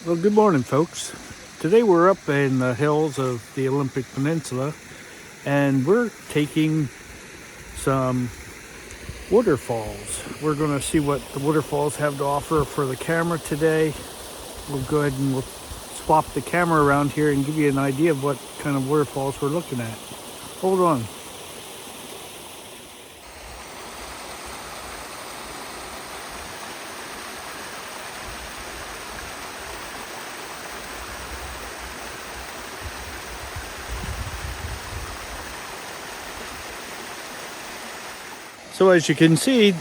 Well, good morning, folks. Today we're up in the hills of the Olympic Peninsula and we're taking some waterfalls. We're going to see what the waterfalls have to offer for the camera today. We'll go ahead and we'll swap the camera around here and give you an idea of what kind of waterfalls we're looking at. Hold on. So as you can see,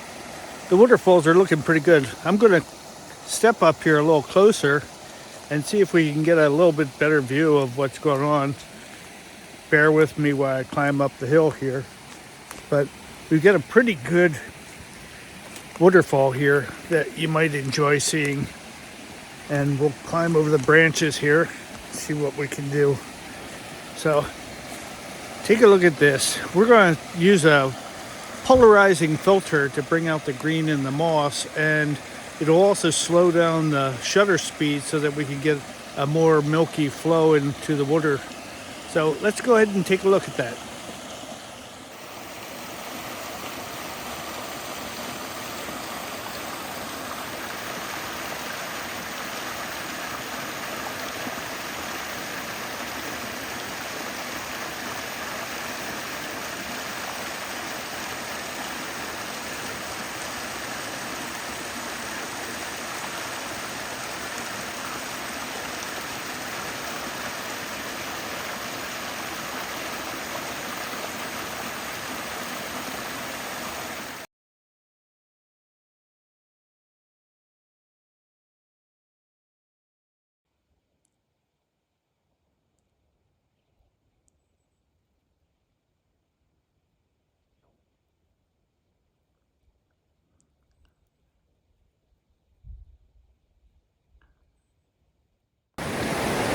the waterfalls are looking pretty good. I'm going to step up here a little closer and see if we can get a little bit better view of what's going on. Bear with me while I climb up the hill here. But we've got a pretty good waterfall here that you might enjoy seeing. And we'll climb over the branches here, see what we can do. So take a look at this. We're going to use a polarizing filter to bring out the green in the moss, and it'll also slow down the shutter speed so that we can get a more milky flow into the water. So let's go ahead and take a look at that.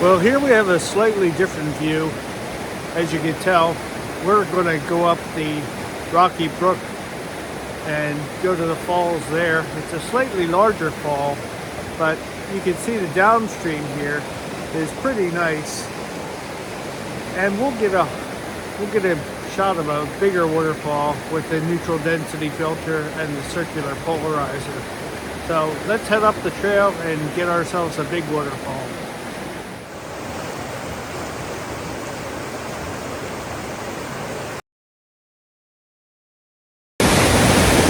Well, here we have a slightly different view. As you can tell, we're going to go up the Rocky Brook and go to the falls there. It's a slightly larger fall, but you can see the downstream here is pretty nice. And we'll get a shot of a bigger waterfall with the neutral density filter and the circular polarizer. So let's head up the trail and get ourselves a big waterfall.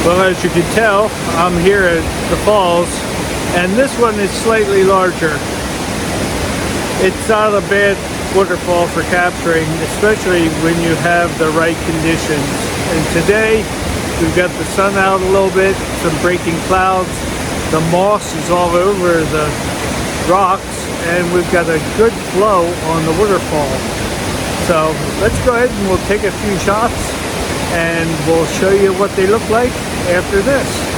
Well, as you can tell, I'm here at the falls, and this one is slightly larger. It's not a bad waterfall for capturing, especially when you have the right conditions. And today, we've got the sun out a little bit, some breaking clouds, the moss is all over the rocks, and we've got a good flow on the waterfall. So let's go ahead and we'll take a few shots and we'll show you what they look like after this.